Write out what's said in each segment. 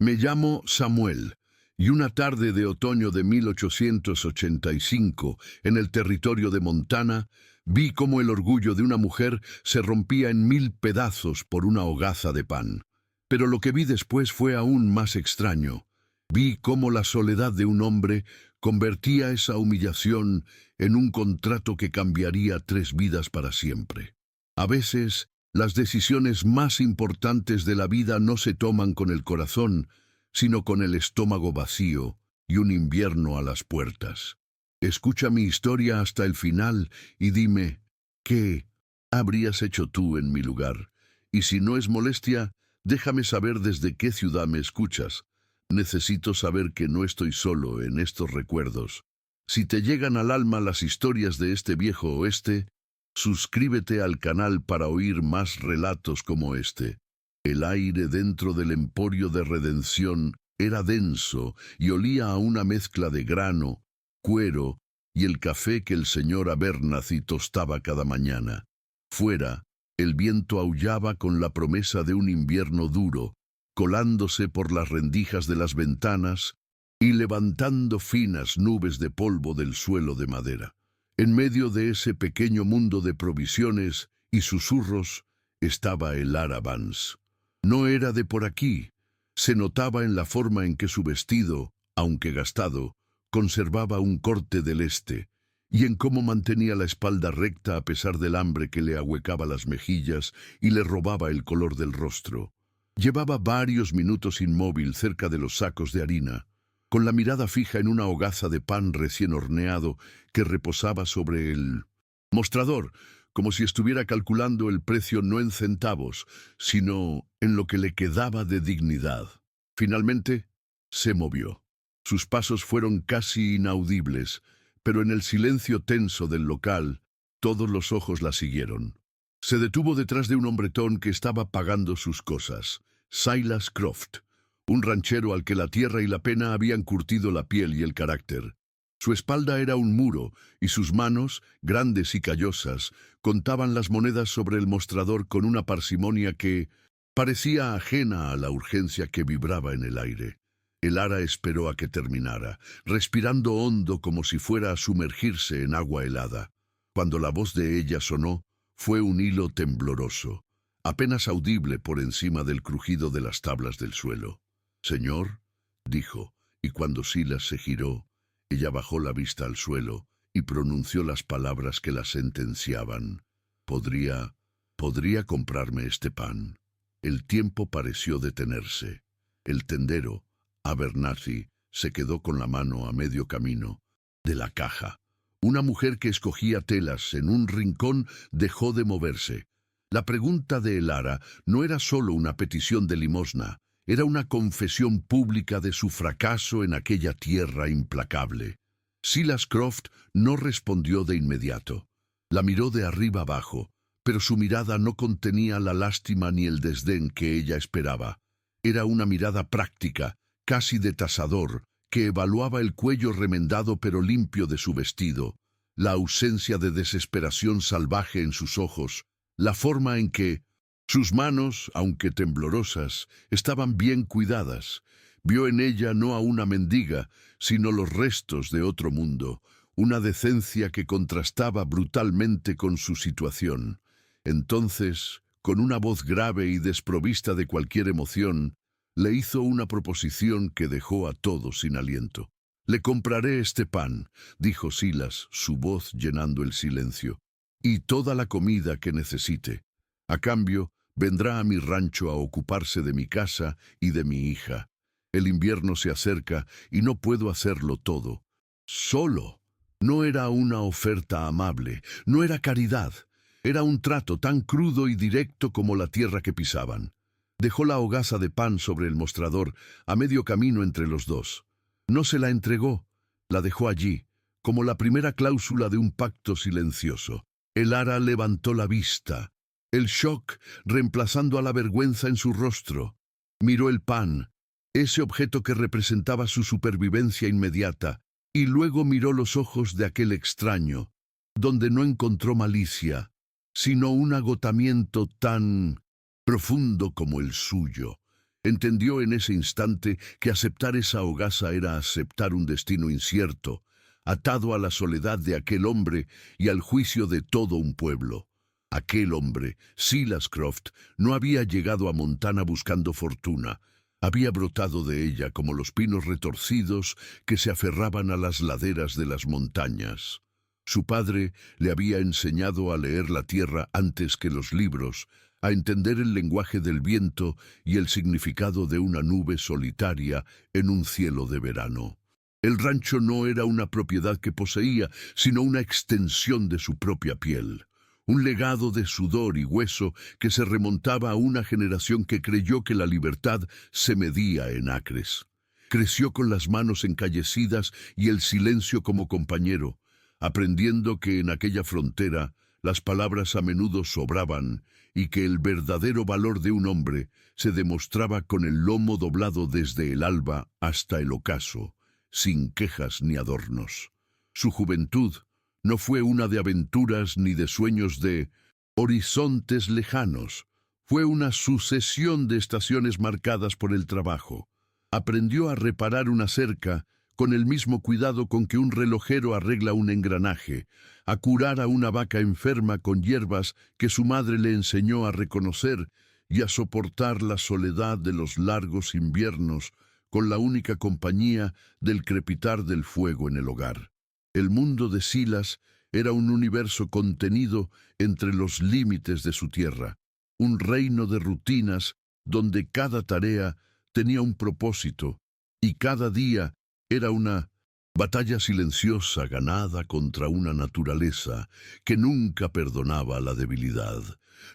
Me llamo Samuel, y una tarde de otoño de 1885, en el territorio de Montana, vi cómo el orgullo de una mujer se rompía en 1000 pedazos por una hogaza de pan. Pero lo que vi después fue aún más extraño. Vi cómo la soledad de un hombre convertía esa humillación en un contrato que cambiaría 3 vidas para siempre. A veces, las decisiones más importantes de la vida no se toman con el corazón, sino con el estómago vacío y un invierno a las puertas. Escucha mi historia hasta el final y dime, ¿qué habrías hecho tú en mi lugar? Y si no es molestia, déjame saber desde qué ciudad me escuchas. Necesito saber que no estoy solo en estos recuerdos. Si te llegan al alma las historias de este viejo oeste, suscríbete al canal para oír más relatos como este. El aire dentro del emporio de redención era denso y olía a una mezcla de grano, cuero y el café que el señor Abernathy tostaba cada mañana. Fuera, el viento aullaba con la promesa de un invierno duro, colándose por las rendijas de las ventanas y levantando finas nubes de polvo del suelo de madera. En medio de ese pequeño mundo de provisiones y susurros estaba el Ara Vance. No era de por aquí. Se notaba en la forma en que su vestido, aunque gastado, conservaba un corte del este, y en cómo mantenía la espalda recta a pesar del hambre que le ahuecaba las mejillas y le robaba el color del rostro. Llevaba varios minutos inmóvil cerca de los sacos de harina, con la mirada fija en una hogaza de pan recién horneado que reposaba sobre el mostrador, como si estuviera calculando el precio no en centavos, sino en lo que le quedaba de dignidad. Finalmente, se movió. Sus pasos fueron casi inaudibles, pero en el silencio tenso del local, todos los ojos la siguieron. Se detuvo detrás de un hombretón que estaba pagando sus cosas, Silas Croft, un ranchero al que la tierra y la pena habían curtido la piel y el carácter. Su espalda era un muro, y sus manos, grandes y callosas, contaban las monedas sobre el mostrador con una parsimonia que parecía ajena a la urgencia que vibraba en el aire. El Ara esperó a que terminara, respirando hondo como si fuera a sumergirse en agua helada. Cuando la voz de ella sonó, fue un hilo tembloroso, apenas audible por encima del crujido de las tablas del suelo. «Señor», dijo, y cuando Silas se giró, ella bajó la vista al suelo y pronunció las palabras que la sentenciaban. «¿Podría comprarme este pan?» El tiempo pareció detenerse. El tendero, Abernathy, se quedó con la mano a medio camino de la caja. Una mujer que escogía telas en un rincón dejó de moverse. La pregunta de el Ara no era solo una petición de limosna, era una confesión pública de su fracaso en aquella tierra implacable. Silas Croft no respondió de inmediato. La miró de arriba abajo, pero su mirada no contenía la lástima ni el desdén que ella esperaba. Era una mirada práctica, casi de tasador, que evaluaba el cuello remendado pero limpio de su vestido, la ausencia de desesperación salvaje en sus ojos, la forma en que sus manos, aunque temblorosas, estaban bien cuidadas. Vio en ella no a una mendiga, sino los restos de otro mundo, una decencia que contrastaba brutalmente con su situación. Entonces, con una voz grave y desprovista de cualquier emoción, le hizo una proposición que dejó a todos sin aliento. «Le compraré este pan», dijo Silas, su voz llenando el silencio, «y toda la comida que necesite. A cambio, vendrá a mi rancho a ocuparse de mi casa y de mi hija. El invierno se acerca y no puedo hacerlo todo solo». No era una oferta amable, no era caridad. Era un trato tan crudo y directo como la tierra que pisaban. Dejó la hogaza de pan sobre el mostrador, a medio camino entre los dos. No se la entregó, la dejó allí, como la primera cláusula de un pacto silencioso. El Ara levantó la vista, el shock reemplazando a la vergüenza en su rostro. Miró el pan, ese objeto que representaba su supervivencia inmediata, y luego miró los ojos de aquel extraño, donde no encontró malicia, sino un agotamiento tan profundo como el suyo. Entendió en ese instante que aceptar esa hogaza era aceptar un destino incierto, atado a la soledad de aquel hombre y al juicio de todo un pueblo. Aquel hombre, Silas Croft, no había llegado a Montana buscando fortuna. Había brotado de ella como los pinos retorcidos que se aferraban a las laderas de las montañas. Su padre le había enseñado a leer la tierra antes que los libros, a entender el lenguaje del viento y el significado de una nube solitaria en un cielo de verano. El rancho no era una propiedad que poseía, sino una extensión de su propia piel. Un legado de sudor y hueso que se remontaba a una generación que creyó que la libertad se medía en acres. Creció con las manos encallecidas y el silencio como compañero, aprendiendo que en aquella frontera las palabras a menudo sobraban y que el verdadero valor de un hombre se demostraba con el lomo doblado desde el alba hasta el ocaso, sin quejas ni adornos. Su juventud no fue una de aventuras ni de sueños de horizontes lejanos. Fue una sucesión de estaciones marcadas por el trabajo. Aprendió a reparar una cerca con el mismo cuidado con que un relojero arregla un engranaje, a curar a una vaca enferma con hierbas que su madre le enseñó a reconocer y a soportar la soledad de los largos inviernos con la única compañía del crepitar del fuego en el hogar. El mundo de Silas era un universo contenido entre los límites de su tierra, un reino de rutinas donde cada tarea tenía un propósito y cada día era una batalla silenciosa ganada contra una naturaleza que nunca perdonaba la debilidad.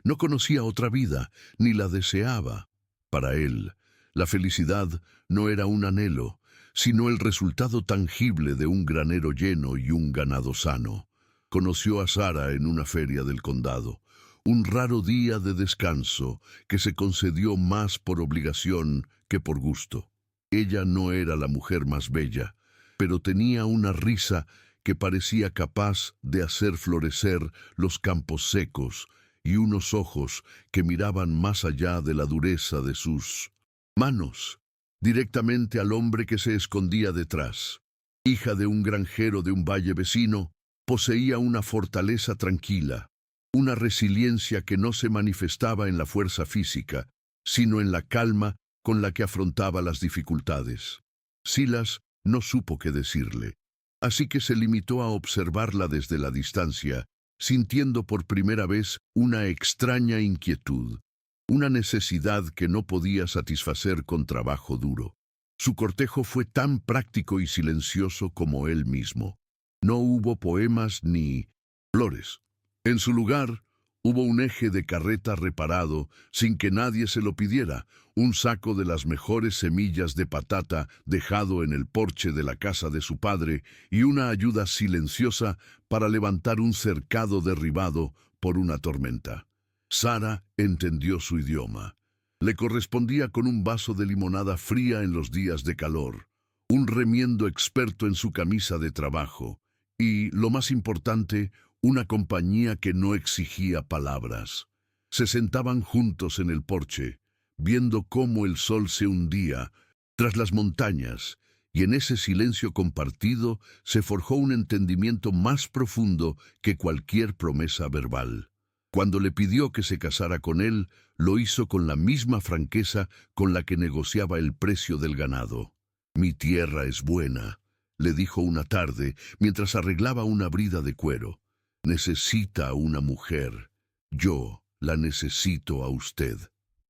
No conocía otra vida, ni la deseaba. Para él, la felicidad no era un anhelo, sino el resultado tangible de un granero lleno y un ganado sano. Conoció a Sara en una feria del condado, un raro día de descanso que se concedió más por obligación que por gusto. Ella no era la mujer más bella, pero tenía una risa que parecía capaz de hacer florecer los campos secos y unos ojos que miraban más allá de la dureza de sus manos, directamente al hombre que se escondía detrás. Hija de un granjero de un valle vecino, poseía una fortaleza tranquila, una resiliencia que no se manifestaba en la fuerza física, sino en la calma con la que afrontaba las dificultades. Silas no supo qué decirle, así que se limitó a observarla desde la distancia, sintiendo por primera vez una extraña inquietud, una necesidad que no podía satisfacer con trabajo duro. Su cortejo fue tan práctico y silencioso como él mismo. No hubo poemas ni flores. En su lugar, hubo un eje de carreta reparado sin que nadie se lo pidiera, un saco de las mejores semillas de patata dejado en el porche de la casa de su padre y una ayuda silenciosa para levantar un cercado derribado por una tormenta. Sara entendió su idioma. Le correspondía con un vaso de limonada fría en los días de calor, un remiendo experto en su camisa de trabajo y, lo más importante, una compañía que no exigía palabras. Se sentaban juntos en el porche, viendo cómo el sol se hundía tras las montañas, y en ese silencio compartido se forjó un entendimiento más profundo que cualquier promesa verbal. Cuando le pidió que se casara con él, lo hizo con la misma franqueza con la que negociaba el precio del ganado. «Mi tierra es buena», le dijo una tarde mientras arreglaba una brida de cuero. «Necesita a una mujer. Yo la necesito a usted».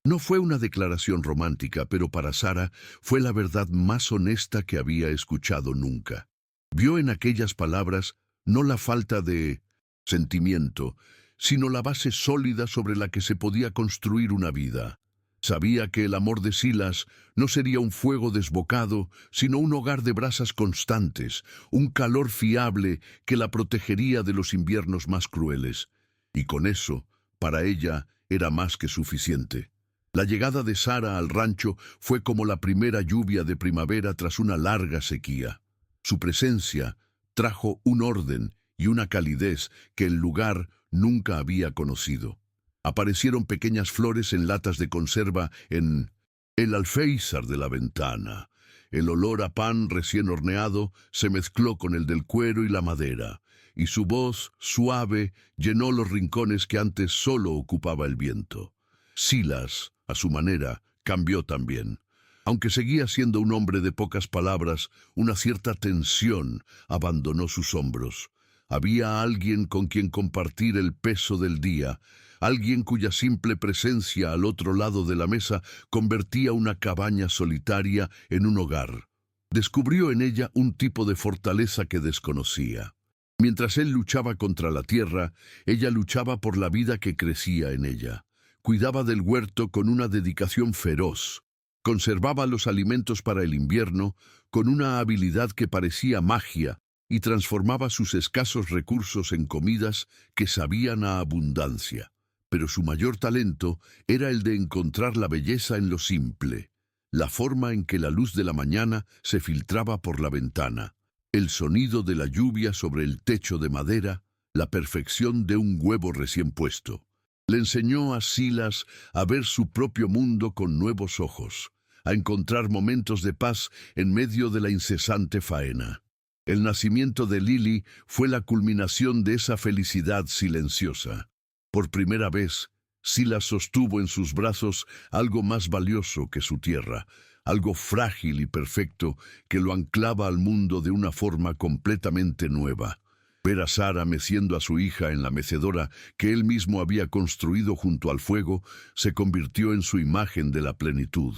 No fue una declaración romántica, pero para Sara fue la verdad más honesta que había escuchado nunca. Vio en aquellas palabras no la falta de sentimiento, sino la base sólida sobre la que se podía construir una vida. Sabía que el amor de Silas no sería un fuego desbocado, sino un hogar de brasas constantes, un calor fiable que la protegería de los inviernos más crueles. Y con eso, para ella, era más que suficiente. La llegada de Sara al rancho fue como la primera lluvia de primavera tras una larga sequía. Su presencia trajo un orden y una calidez que el lugar nunca había conocido. Aparecieron pequeñas flores en latas de conserva en El alféizar de la ventana. El olor a pan recién horneado se mezcló con el del cuero y la madera, y su voz, suave, llenó los rincones que antes solo ocupaba el viento. Silas, a su manera, cambió también. Aunque seguía siendo un hombre de pocas palabras, una cierta tensión abandonó sus hombros. Había alguien con quien compartir el peso del día, alguien cuya simple presencia al otro lado de la mesa convertía una cabaña solitaria en un hogar. Descubrió en ella un tipo de fortaleza que desconocía. Mientras él luchaba contra la tierra, ella luchaba por la vida que crecía en ella. Cuidaba del huerto con una dedicación feroz. Conservaba los alimentos para el invierno con una habilidad que parecía magia y transformaba sus escasos recursos en comidas que sabían a abundancia. Pero su mayor talento era el de encontrar la belleza en lo simple, la forma en que la luz de la mañana se filtraba por la ventana, el sonido de la lluvia sobre el techo de madera, la perfección de un huevo recién puesto. Le enseñó a Silas a ver su propio mundo con nuevos ojos, a encontrar momentos de paz en medio de la incesante faena. El nacimiento de Lily fue la culminación de esa felicidad silenciosa. Por primera vez, Silas sostuvo en sus brazos algo más valioso que su tierra, algo frágil y perfecto que lo anclaba al mundo de una forma completamente nueva. Ver a Sara meciendo a su hija en la mecedora que él mismo había construido junto al fuego se convirtió en su imagen de la plenitud.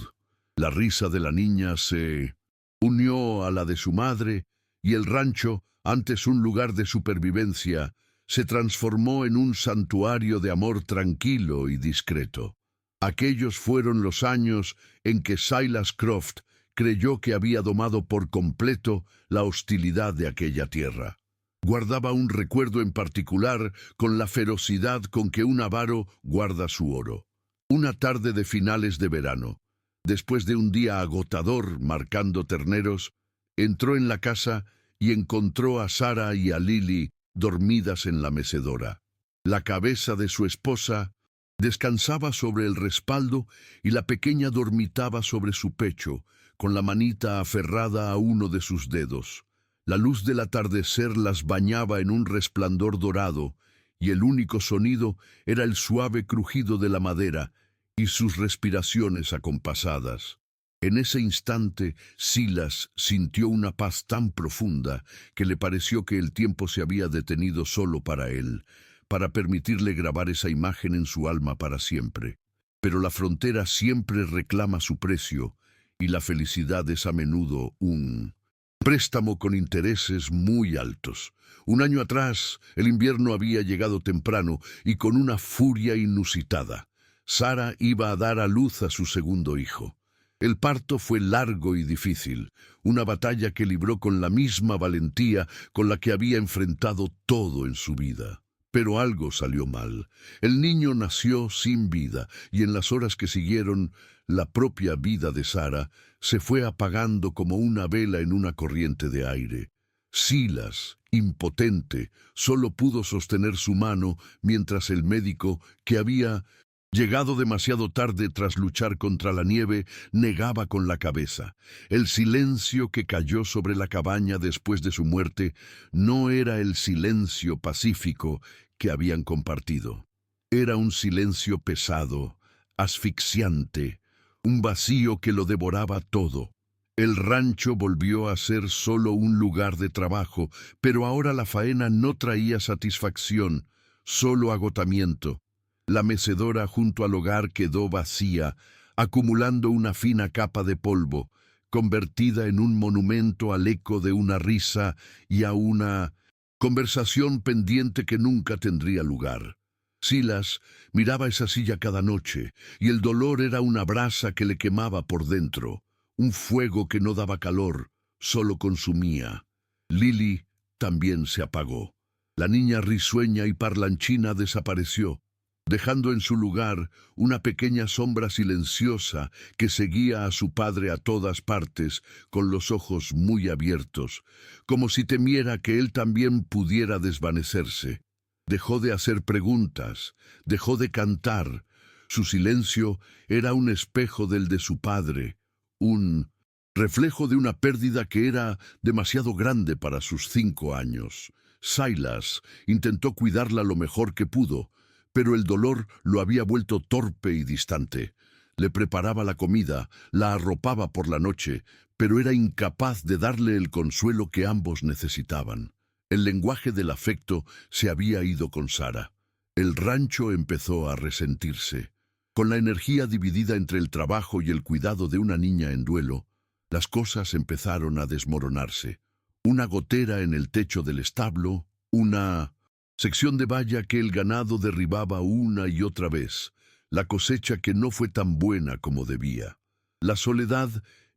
La risa de la niña se unió a la de su madre y el rancho, antes un lugar de supervivencia, se transformó en un santuario de amor tranquilo y discreto. Aquellos fueron los años en que Silas Croft creyó que había domado por completo la hostilidad de aquella tierra. Guardaba un recuerdo en particular con la ferocidad con que un avaro guarda su oro. Una tarde de finales de verano, después de un día agotador marcando terneros, entró en la casa y encontró a Sara y a Lily dormidas en la mecedora. La cabeza de su esposa descansaba sobre el respaldo y la pequeña dormitaba sobre su pecho, con la manita aferrada a uno de sus dedos. La luz del atardecer las bañaba en un resplandor dorado, y el único sonido era el suave crujido de la madera y sus respiraciones acompasadas. En ese instante, Silas sintió una paz tan profunda que le pareció que el tiempo se había detenido solo para él, para permitirle grabar esa imagen en su alma para siempre. Pero la frontera siempre reclama su precio, y la felicidad es a menudo un préstamo con intereses muy altos. Un año atrás, el invierno había llegado temprano y con una furia inusitada. Sara iba a dar a luz a su segundo hijo. El parto fue largo y difícil, una batalla que libró con la misma valentía con la que había enfrentado todo en su vida. Pero algo salió mal. El niño nació sin vida y en las horas que siguieron, la propia vida de Sara se fue apagando como una vela en una corriente de aire. Silas, impotente, solo pudo sostener su mano mientras el médico, que había llegado demasiado tarde tras luchar contra la nieve, negaba con la cabeza. El silencio que cayó sobre la cabaña después de su muerte no era el silencio pacífico que habían compartido. Era un silencio pesado, asfixiante, un vacío que lo devoraba todo. El rancho volvió a ser solo un lugar de trabajo, pero ahora la faena no traía satisfacción, solo agotamiento. La mecedora junto al hogar quedó vacía, acumulando una fina capa de polvo, convertida en un monumento al eco de una risa y a una conversación pendiente que nunca tendría lugar. Silas miraba esa silla cada noche, y el dolor era una brasa que le quemaba por dentro, un fuego que no daba calor, solo consumía. Lily también se apagó. La niña risueña y parlanchina desapareció, dejando en su lugar una pequeña sombra silenciosa que seguía a su padre a todas partes con los ojos muy abiertos, como si temiera que él también pudiera desvanecerse. Dejó de hacer preguntas, dejó de cantar. Su silencio era un espejo del de su padre, un reflejo de una pérdida que era demasiado grande para sus 5 años. Silas intentó cuidarla lo mejor que pudo, pero el dolor lo había vuelto torpe y distante. Le preparaba la comida, la arropaba por la noche, pero era incapaz de darle el consuelo que ambos necesitaban. El lenguaje del afecto se había ido con Sara. El rancho empezó a resentirse. Con la energía dividida entre el trabajo y el cuidado de una niña en duelo, las cosas empezaron a desmoronarse. Una gotera en el techo del establo, una sección de valla que el ganado derribaba una y otra vez, la cosecha que no fue tan buena como debía. La soledad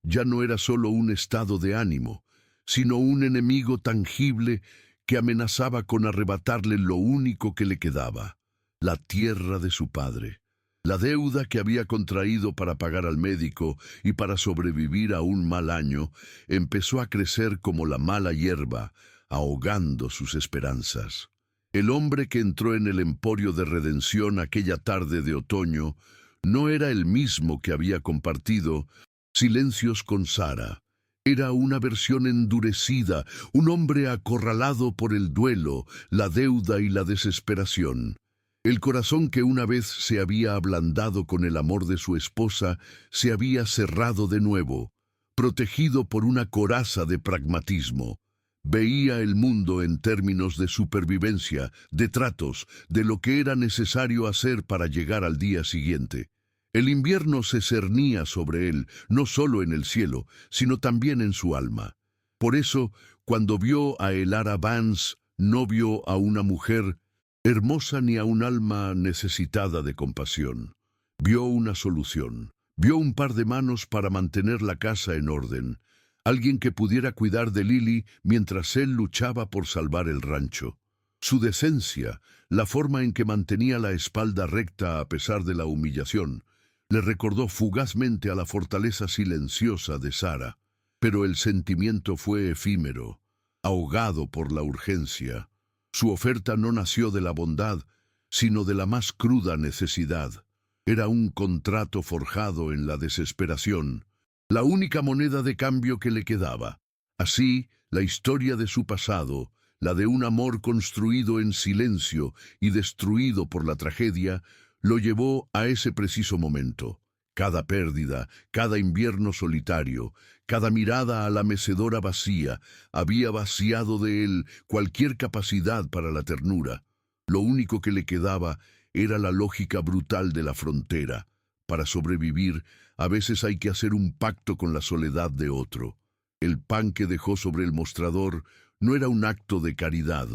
ya no era solo un estado de ánimo, sino un enemigo tangible que amenazaba con arrebatarle lo único que le quedaba, la tierra de su padre. La deuda que había contraído para pagar al médico y para sobrevivir a un mal año empezó a crecer como la mala hierba, ahogando sus esperanzas. El hombre que entró en el emporio de redención aquella tarde de otoño no era el mismo que había compartido silencios con Sara. Era una versión endurecida, un hombre acorralado por el duelo, la deuda y la desesperación. El corazón que una vez se había ablandado con el amor de su esposa se había cerrado de nuevo, protegido por una coraza de pragmatismo. Veía el mundo en términos de supervivencia, de tratos, de lo que era necesario hacer para llegar al día siguiente. El invierno se cernía sobre él, no solo en el cielo, sino también en su alma. Por eso, cuando vio a Elara Vance, no vio a una mujer hermosa ni a un alma necesitada de compasión. Vio una solución. Vio un par de manos para mantener la casa en orden. Alguien que pudiera cuidar de Lily mientras él luchaba por salvar el rancho. Su decencia, la forma en que mantenía la espalda recta a pesar de la humillación, le recordó fugazmente a la fortaleza silenciosa de Sara. Pero el sentimiento fue efímero, ahogado por la urgencia. Su oferta no nació de la bondad, sino de la más cruda necesidad. Era un contrato forjado en la desesperación, la única moneda de cambio que le quedaba. Así, la historia de su pasado, la de un amor construido en silencio y destruido por la tragedia, lo llevó a ese preciso momento. Cada pérdida, cada invierno solitario, cada mirada a la mecedora vacía, había vaciado de él cualquier capacidad para la ternura. Lo único que le quedaba era la lógica brutal de la frontera. Para sobrevivir, a veces hay que hacer un pacto con la soledad de otro. El pan que dejó sobre el mostrador no era un acto de caridad,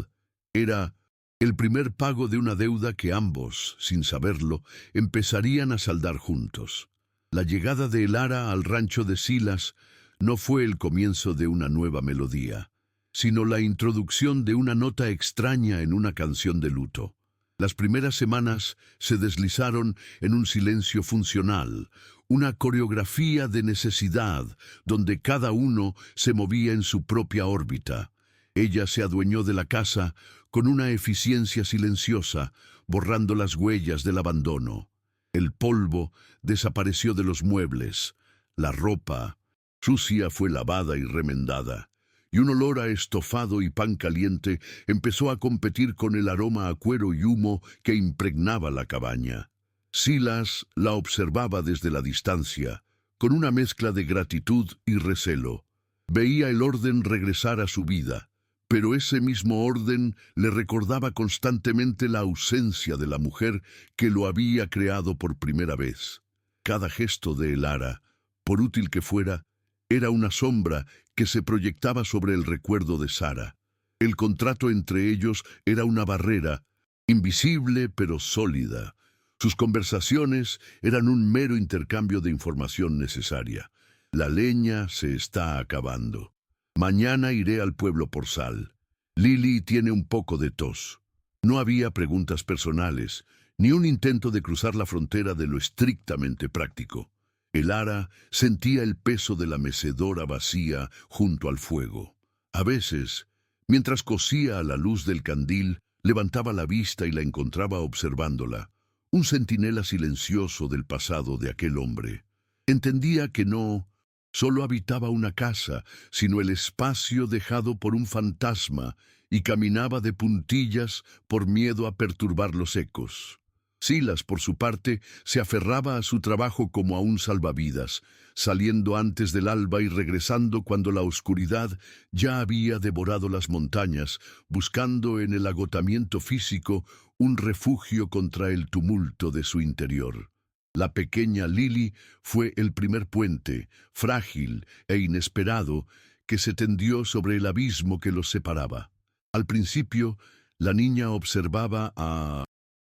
era el primer pago de una deuda que ambos, sin saberlo, empezarían a saldar juntos. La llegada de Elara al rancho de Silas no fue el comienzo de una nueva melodía, sino la introducción de una nota extraña en una canción de luto. Las primeras semanas se deslizaron en un silencio funcional, una coreografía de necesidad, donde cada uno se movía en su propia órbita. Ella se adueñó de la casa con una eficiencia silenciosa, borrando las huellas del abandono. El polvo desapareció de los muebles, la ropa sucia fue lavada y remendada, y un olor a estofado y pan caliente empezó a competir con el aroma a cuero y humo que impregnaba la cabaña. Silas la observaba desde la distancia, con una mezcla de gratitud y recelo. Veía el orden regresar a su vida, pero ese mismo orden le recordaba constantemente la ausencia de la mujer que lo había creado por primera vez. Cada gesto de Elara, por útil que fuera, era una sombra que se proyectaba sobre el recuerdo de Sara. El contrato entre ellos era una barrera, invisible pero sólida. Sus conversaciones eran un mero intercambio de información necesaria. La leña se está acabando. Mañana iré al pueblo por sal. Lily tiene un poco de tos. No había preguntas personales, ni un intento de cruzar la frontera de lo estrictamente práctico. Elara sentía el peso de la mecedora vacía junto al fuego. A veces, mientras cosía a la luz del candil, levantaba la vista y la encontraba observándola, un centinela silencioso del pasado de aquel hombre. Entendía que no solo habitaba una casa, sino el espacio dejado por un fantasma, y caminaba de puntillas por miedo a perturbar los ecos. Silas, por su parte, se aferraba a su trabajo como a un salvavidas, saliendo antes del alba y regresando cuando la oscuridad ya había devorado las montañas, buscando en el agotamiento físico un refugio contra el tumulto de su interior. La pequeña Lily fue el primer puente, frágil e inesperado, que se tendió sobre el abismo que los separaba. Al principio, la niña observaba a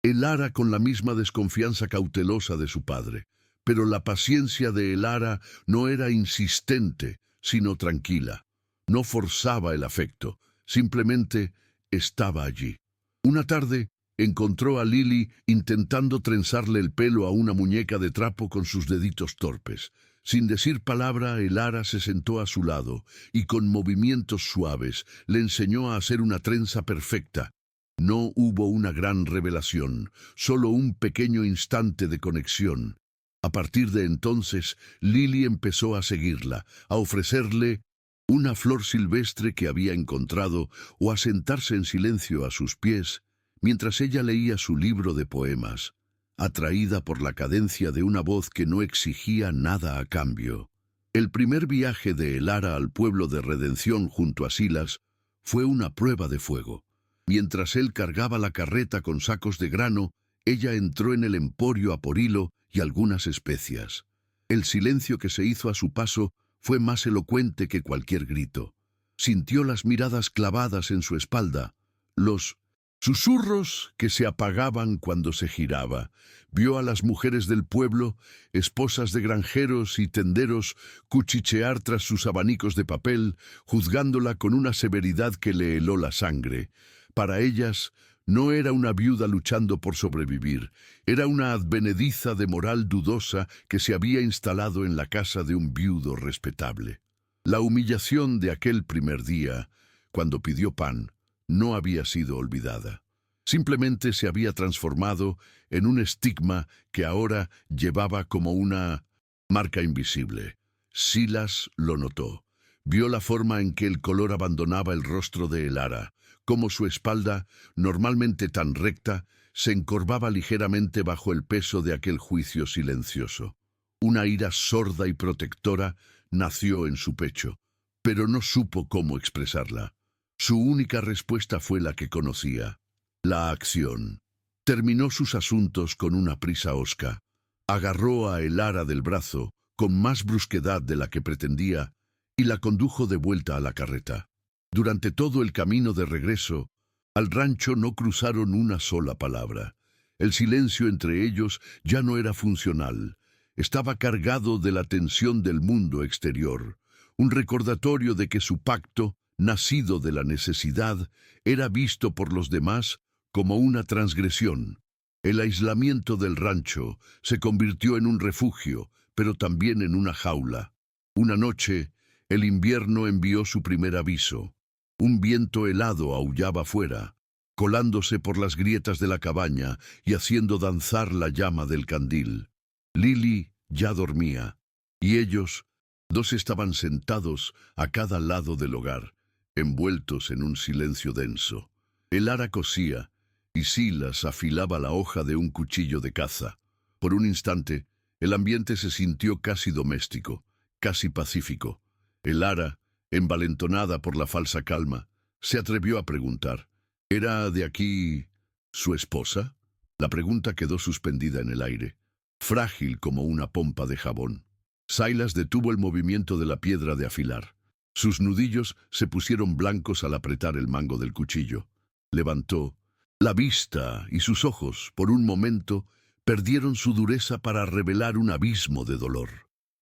Elara con la misma desconfianza cautelosa de su padre, pero la paciencia de Elara no era insistente, sino tranquila. No forzaba el afecto, simplemente estaba allí. Una tarde, encontró a Lily intentando trenzarle el pelo a una muñeca de trapo con sus deditos torpes. Sin decir palabra, Elara se sentó a su lado y con movimientos suaves le enseñó a hacer una trenza perfecta. No hubo una gran revelación, solo un pequeño instante de conexión. A partir de entonces, Lily empezó a seguirla, a ofrecerle una flor silvestre que había encontrado o a sentarse en silencio a sus pies, mientras ella leía su libro de poemas, atraída por la cadencia de una voz que no exigía nada a cambio. El primer viaje de Elara al pueblo de Redención junto a Silas fue una prueba de fuego. Mientras él cargaba la carreta con sacos de grano, ella entró en el emporio a por hilo y algunas especias. El silencio que se hizo a su paso fue más elocuente que cualquier grito. Sintió las miradas clavadas en su espalda, los susurros que se apagaban cuando se giraba. Vio a las mujeres del pueblo, esposas de granjeros y tenderos, cuchichear tras sus abanicos de papel, juzgándola con una severidad que le heló la sangre. Para ellas, no era una viuda luchando por sobrevivir, era una advenediza de moral dudosa que se había instalado en la casa de un viudo respetable. La humillación de aquel primer día, cuando pidió pan, no había sido olvidada. Simplemente se había transformado en un estigma que ahora llevaba como una marca invisible. Silas lo notó. Vio la forma en que el color abandonaba el rostro de Elara, cómo su espalda, normalmente tan recta, se encorvaba ligeramente bajo el peso de aquel juicio silencioso. Una ira sorda y protectora nació en su pecho, pero no supo cómo expresarla. Su única respuesta fue la que conocía: la acción. Terminó sus asuntos con una prisa hosca. Agarró a Elara del brazo, con más brusquedad de la que pretendía, y la condujo de vuelta a la carreta. Durante todo el camino de regreso, al rancho no cruzaron una sola palabra. El silencio entre ellos ya no era funcional. Estaba cargado de la tensión del mundo exterior, un recordatorio de que su pacto, nacido de la necesidad, era visto por los demás como una transgresión. El aislamiento del rancho se convirtió en un refugio, pero también en una jaula. Una noche, el invierno envió su primer aviso. Un viento helado aullaba fuera, colándose por las grietas de la cabaña y haciendo danzar la llama del candil. Lily ya dormía, y ellos, dos, estaban sentados a cada lado del hogar, envueltos en un silencio denso. Elara cosía, y Silas afilaba la hoja de un cuchillo de caza. Por un instante, el ambiente se sintió casi doméstico, casi pacífico. Elara, envalentonada por la falsa calma, se atrevió a preguntar: ¿era de aquí su esposa? La pregunta quedó suspendida en el aire, frágil como una pompa de jabón. Silas detuvo el movimiento de la piedra de afilar. Sus nudillos se pusieron blancos al apretar el mango del cuchillo. Levantó la vista y sus ojos, por un momento, perdieron su dureza para revelar un abismo de dolor.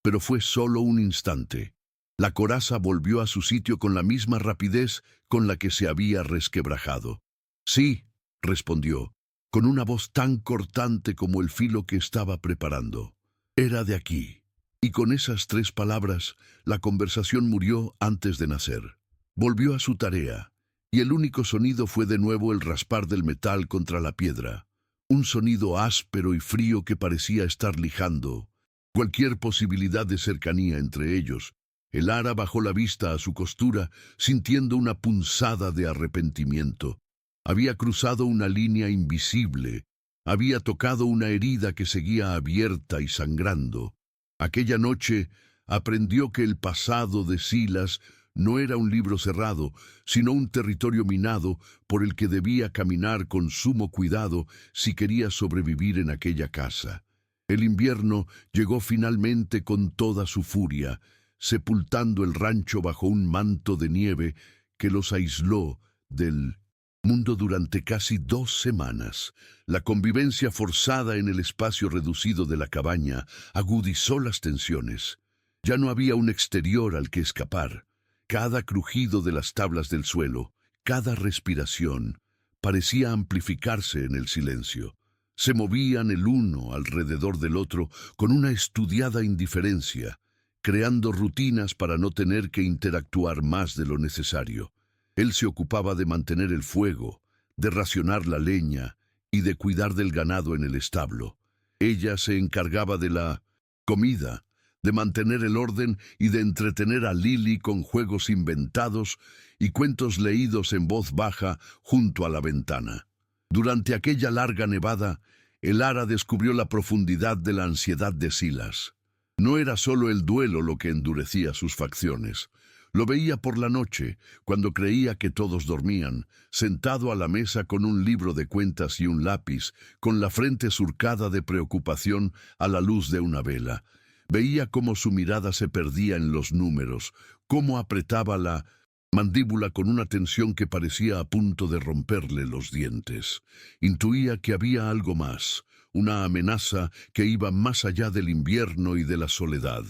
Pero fue solo un instante. La coraza volvió a su sitio con la misma rapidez con la que se había resquebrajado. «Sí», respondió, con una voz tan cortante como el filo que estaba preparando. «Era de aquí». Y con esas 3 palabras, la conversación murió antes de nacer. Volvió a su tarea, y el único sonido fue de nuevo el raspar del metal contra la piedra. un sonido áspero y frío que parecía estar lijando cualquier posibilidad de cercanía entre ellos. El ara bajó la vista a su costura, sintiendo una punzada de arrepentimiento. Había cruzado una línea invisible, había tocado una herida que seguía abierta y sangrando. Aquella noche aprendió que el pasado de Silas no era un libro cerrado, sino un territorio minado por el que debía caminar con sumo cuidado si quería sobrevivir en aquella casa. El invierno llegó finalmente con toda su furia, sepultando el rancho bajo un manto de nieve que los aisló del mundo durante casi 2 semanas. La convivencia forzada en el espacio reducido de la cabaña agudizó las tensiones. Ya no había un exterior al que escapar. Cada crujido de las tablas del suelo, cada respiración, parecía amplificarse en el silencio. Se movían el uno alrededor del otro con una estudiada indiferencia, creando rutinas para no tener que interactuar más de lo necesario. Él se ocupaba de mantener el fuego, de racionar la leña y de cuidar del ganado en el establo. Ella se encargaba de la comida, de mantener el orden y de entretener a Lily con juegos inventados y cuentos leídos en voz baja junto a la ventana. Durante aquella larga nevada, el ara descubrió la profundidad de la ansiedad de Silas. No era solo el duelo lo que endurecía sus facciones. Lo veía por la noche, cuando creía que todos dormían, sentado a la mesa con un libro de cuentas y un lápiz, con la frente surcada de preocupación a la luz de una vela. Veía cómo su mirada se perdía en los números, cómo apretaba la mandíbula con una tensión que parecía a punto de romperle los dientes. Intuía que había algo más, una amenaza que iba más allá del invierno y de la soledad.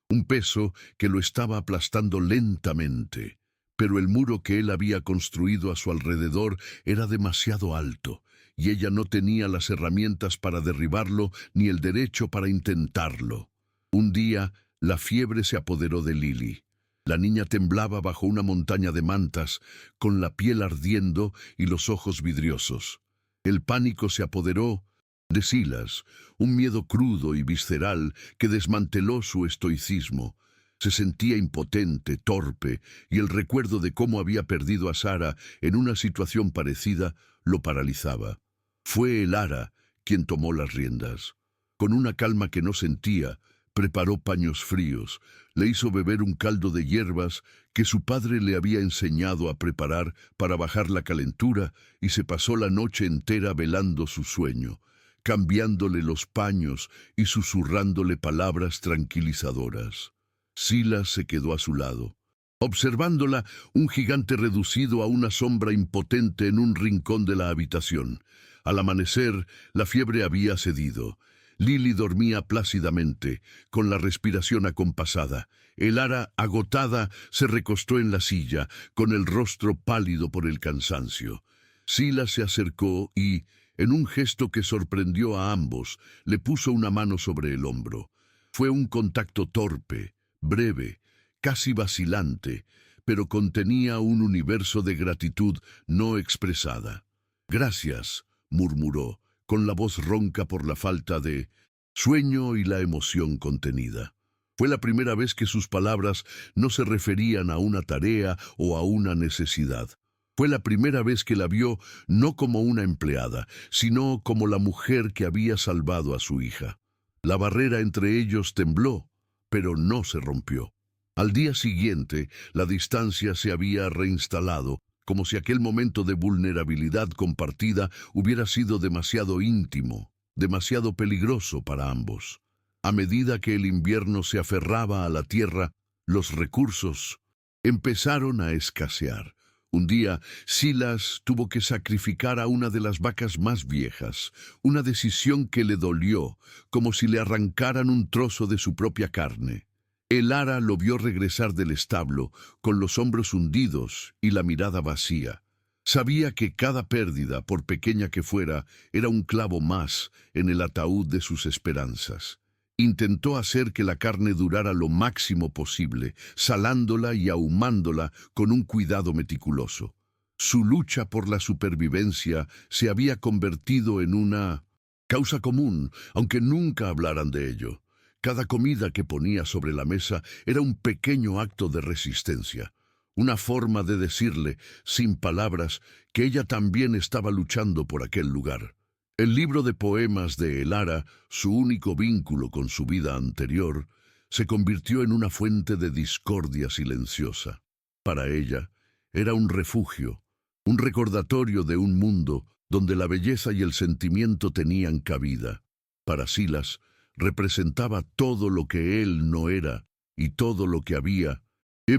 Un peso que lo estaba aplastando lentamente. Pero el muro que él había construido a su alrededor era demasiado alto, y ella no tenía las herramientas para derribarlo ni el derecho para intentarlo. Un día, la fiebre se apoderó de Lily. La niña temblaba bajo una montaña de mantas, con la piel ardiendo y los ojos vidriosos. El pánico se apoderó de Silas, un miedo crudo y visceral que desmanteló su estoicismo. Se sentía impotente, torpe, y el recuerdo de cómo había perdido a Sarah en una situación parecida lo paralizaba. Fue el ara quien tomó las riendas. Con una calma que no sentía, preparó paños fríos, le hizo beber un caldo de hierbas que su padre le había enseñado a preparar para bajar la calentura y se pasó la noche entera velando su sueño, cambiándole los paños y susurrándole palabras tranquilizadoras. Silas se quedó a su lado, observándola, un gigante reducido a una sombra impotente en un rincón de la habitación. Al amanecer, la fiebre había cedido. Lily dormía plácidamente, con la respiración acompasada. El ara, agotada, se recostó en la silla, con el rostro pálido por el cansancio. Silas se acercó y, en un gesto que sorprendió a ambos, le puso una mano sobre el hombro. Fue un contacto torpe, breve, casi vacilante, pero contenía un universo de gratitud no expresada. «Gracias», murmuró, con la voz ronca por la falta de sueño y la emoción contenida. Fue la primera vez que sus palabras no se referían a una tarea o a una necesidad. Fue la primera vez que la vio no como una empleada, sino como la mujer que había salvado a su hija. La barrera entre ellos tembló, pero no se rompió. Al día siguiente, la distancia se había reinstalado, como si aquel momento de vulnerabilidad compartida hubiera sido demasiado íntimo, demasiado peligroso para ambos. A medida que el invierno se aferraba a la tierra, los recursos empezaron a escasear. Un día, Silas tuvo que sacrificar a una de las vacas más viejas, una decisión que le dolió, como si le arrancaran un trozo de su propia carne. El ara lo vio regresar del establo, con los hombros hundidos y la mirada vacía. Sabía que cada pérdida, por pequeña que fuera, era un clavo más en el ataúd de sus esperanzas. Intentó hacer que la carne durara lo máximo posible, salándola y ahumándola con un cuidado meticuloso. Su lucha por la supervivencia se había convertido en una Causa común, aunque nunca hablaran de ello. Cada comida que ponía sobre la mesa era un pequeño acto de resistencia, una forma de decirle, sin palabras, que ella también estaba luchando por aquel lugar. El libro de poemas de Elara, su único vínculo con su vida anterior, se convirtió en una fuente de discordia silenciosa. Para ella, era un refugio, un recordatorio de un mundo donde la belleza y el sentimiento tenían cabida. Para Silas, representaba todo lo que él no era y todo lo que había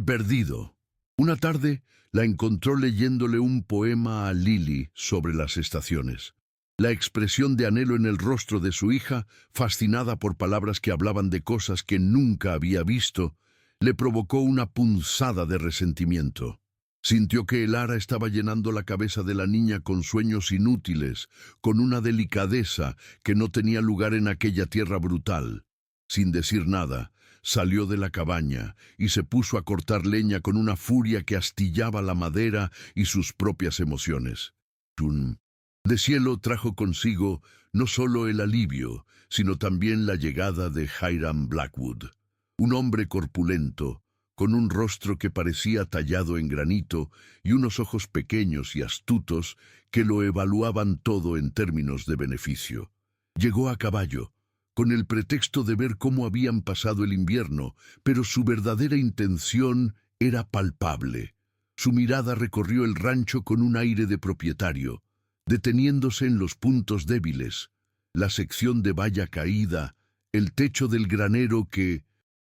perdido. Una tarde la encontró leyéndole un poema a Lily sobre las estaciones. La expresión de anhelo en el rostro de su hija, fascinada por palabras que hablaban de cosas que nunca había visto, le provocó una punzada de resentimiento. Sintió que Elara estaba llenando la cabeza de la niña con sueños inútiles, con una delicadeza que no tenía lugar en aquella tierra brutal. Sin decir nada, salió de la cabaña y se puso a cortar leña con una furia que astillaba la madera y sus propias emociones. De cielo trajo consigo no solo el alivio, sino también la llegada de Hiram Blackwood, un hombre corpulento, con un rostro que parecía tallado en granito y unos ojos pequeños y astutos que lo evaluaban todo en términos de beneficio. Llegó a caballo, con el pretexto de ver cómo habían pasado el invierno, pero su verdadera intención era palpable. Su mirada recorrió el rancho con un aire de propietario, deteniéndose en los puntos débiles, la sección de valla caída, el techo del granero que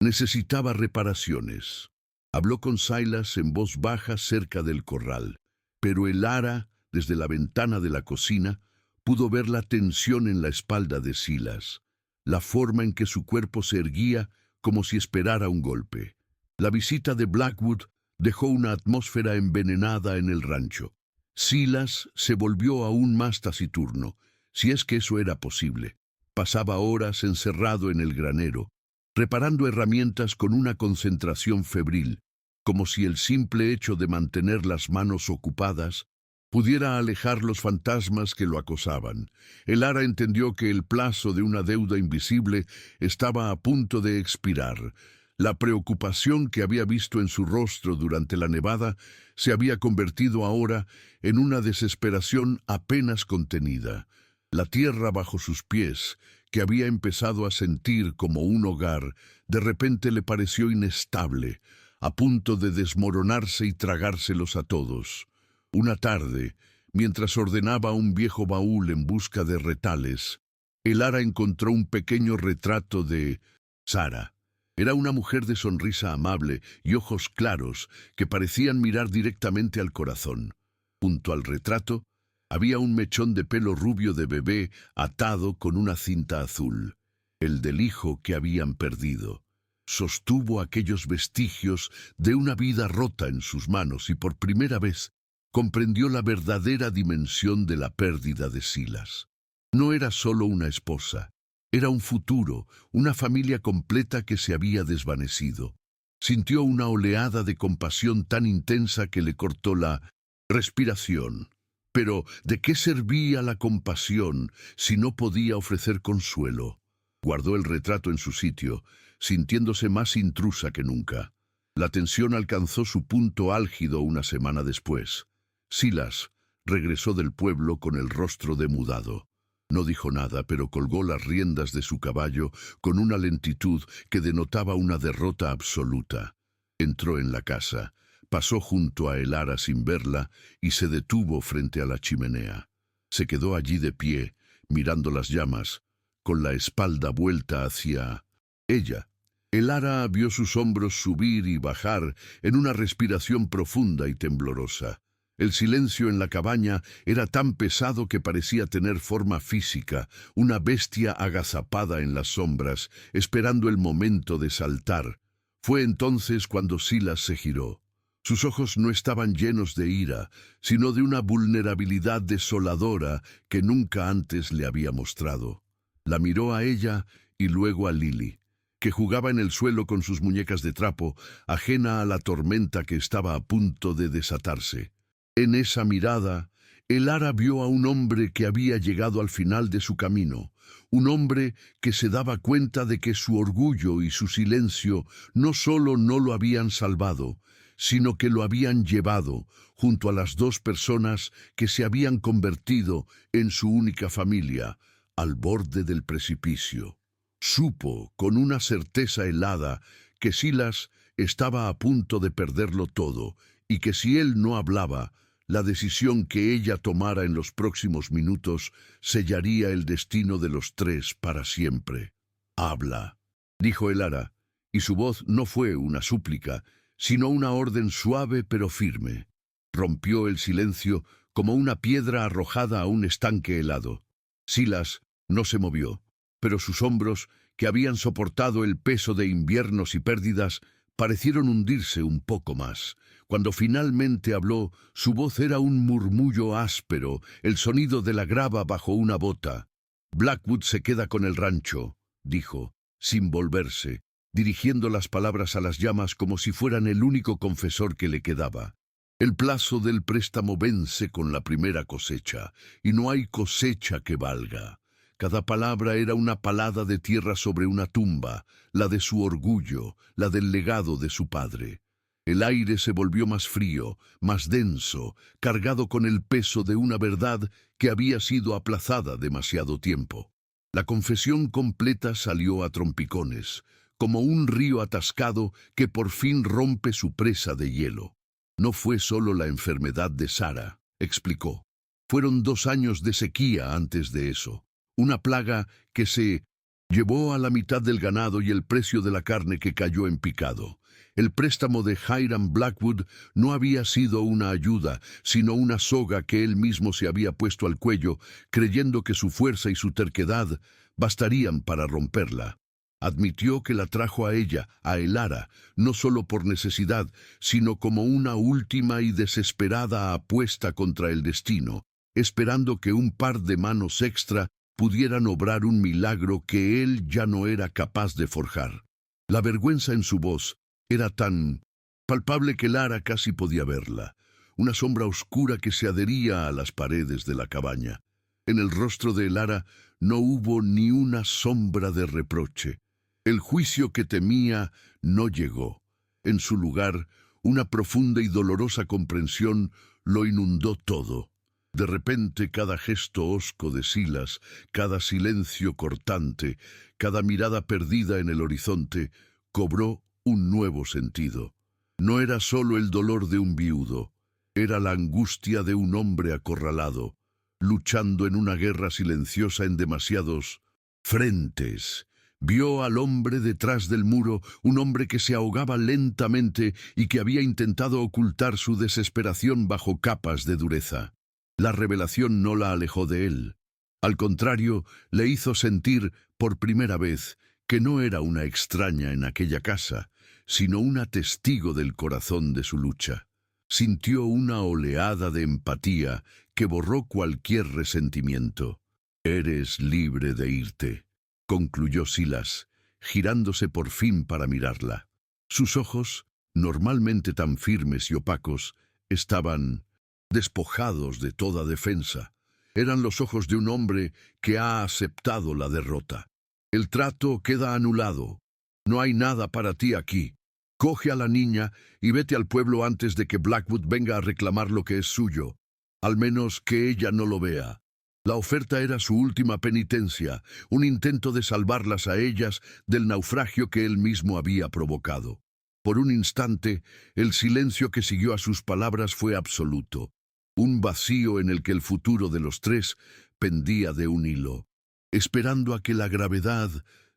necesitaba reparaciones. Habló con Silas en voz baja cerca del corral, pero Elara, desde la ventana de la cocina, pudo ver la tensión en la espalda de Silas, la forma en que su cuerpo se erguía como si esperara un golpe. La visita de Blackwood dejó una atmósfera envenenada en el rancho. Silas se volvió aún más taciturno, si es que eso era posible. Pasaba horas encerrado en el granero, reparando herramientas con una concentración febril, como si el simple hecho de mantener las manos ocupadas pudiera alejar los fantasmas que lo acosaban. Elara entendió que el plazo de una deuda invisible estaba a punto de expirar. La preocupación que había visto en su rostro durante la nevada se había convertido ahora en una desesperación apenas contenida. La tierra bajo sus pies, que había empezado a sentir como un hogar, de repente le pareció inestable, a punto de desmoronarse y tragárselos a todos. Una tarde, mientras ordenaba un viejo baúl en busca de retales, Elara encontró un pequeño retrato de Sara. Era una mujer de sonrisa amable y ojos claros que parecían mirar directamente al corazón. Junto al retrato había un mechón de pelo rubio de bebé atado con una cinta azul, el del hijo que habían perdido. Sostuvo aquellos vestigios de una vida rota en sus manos y por primera vez comprendió la verdadera dimensión de la pérdida de Silas. No era solo una esposa, era un futuro, una familia completa que se había desvanecido. Sintió una oleada de compasión tan intensa que le cortó la respiración. Pero, ¿de qué servía la compasión si no podía ofrecer consuelo? Guardó el retrato en su sitio, sintiéndose más intrusa que nunca. La tensión alcanzó su punto álgido una semana después. Silas regresó del pueblo con el rostro demudado. No dijo nada, pero colgó las riendas de su caballo con una lentitud que denotaba una derrota absoluta. Entró en la casa, pasó junto a Elara sin verla y se detuvo frente a la chimenea. Se quedó allí de pie, mirando las llamas, con la espalda vuelta hacia ella. Elara vio sus hombros subir y bajar en una respiración profunda y temblorosa. El silencio en la cabaña era tan pesado que parecía tener forma física, una bestia agazapada en las sombras, esperando el momento de saltar. Fue entonces cuando Silas se giró. Sus ojos no estaban llenos de ira, sino de una vulnerabilidad desoladora que nunca antes le había mostrado. La miró a ella y luego a Lily, que jugaba en el suelo con sus muñecas de trapo, ajena a la tormenta que estaba a punto de desatarse. En esa mirada, Elara vio a un hombre que había llegado al final de su camino, un hombre que se daba cuenta de que su orgullo y su silencio no solo no lo habían salvado, sino que lo habían llevado junto a las dos personas que se habían convertido en su única familia, al borde del precipicio. Supo con una certeza helada que Silas estaba a punto de perderlo todo y que si él no hablaba, la decisión que ella tomara en los próximos minutos sellaría el destino de los tres para siempre. «Habla», dijo Elara, y su voz no fue una súplica, sino una orden suave pero firme. Rompió el silencio como una piedra arrojada a un estanque helado. Silas no se movió, pero sus hombros, que habían soportado el peso de inviernos y pérdidas, parecieron hundirse un poco más. Cuando finalmente habló, su voz era un murmullo áspero, el sonido de la grava bajo una bota. «Blackwood se queda con el rancho», dijo, sin volverse, dirigiendo las palabras a las llamas como si fueran el único confesor que le quedaba. «El plazo del préstamo vence con la primera cosecha, y no hay cosecha que valga». Cada palabra era una palada de tierra sobre una tumba, la de su orgullo, la del legado de su padre. El aire se volvió más frío, más denso, cargado con el peso de una verdad que había sido aplazada demasiado tiempo. La confesión completa salió a trompicones, como un río atascado que por fin rompe su presa de hielo. «No fue solo la enfermedad de Sara», explicó. «Fueron 2 años de sequía antes de eso. Una plaga que se llevó a la mitad del ganado y el precio de la carne que cayó en picado. El préstamo de Hiram Blackwood no había sido una ayuda, sino una soga que él mismo se había puesto al cuello, creyendo que su fuerza y su terquedad bastarían para romperla. Admitió que la trajo a ella, a Elara, no solo por necesidad, sino como una última y desesperada apuesta contra el destino, esperando que un par de manos extra pudieran obrar un milagro que él ya no era capaz de forjar. La vergüenza en su voz era tan palpable que Lara casi podía verla, una sombra oscura que se adhería a las paredes de la cabaña. En el rostro de Lara no hubo ni una sombra de reproche. El juicio que temía no llegó. En su lugar, una profunda y dolorosa comprensión lo inundó todo. De repente, cada gesto hosco de Silas, cada silencio cortante, cada mirada perdida en el horizonte, cobró un nuevo sentido. No era solo el dolor de un viudo, era la angustia de un hombre acorralado, luchando en una guerra silenciosa en demasiados frentes. Vio al hombre detrás del muro, un hombre que se ahogaba lentamente y que había intentado ocultar su desesperación bajo capas de dureza. La revelación no la alejó de él. Al contrario, le hizo sentir, por primera vez, que no era una extraña en aquella casa, sino una testigo del corazón de su lucha. Sintió una oleada de empatía que borró cualquier resentimiento. «Eres libre de irte», concluyó Silas, girándose por fin para mirarla. Sus ojos, normalmente tan firmes y opacos, estaban despojados de toda defensa. Eran los ojos de un hombre que ha aceptado la derrota. «El trato queda anulado. No hay nada para ti aquí. Coge a la niña y vete al pueblo antes de que Blackwood venga a reclamar lo que es suyo. Al menos que ella no lo vea». La oferta era su última penitencia, un intento de salvarlas a ellas del naufragio que él mismo había provocado. Por un instante, el silencio que siguió a sus palabras fue absoluto, un vacío en el que el futuro de los tres pendía de un hilo, esperando a que la gravedad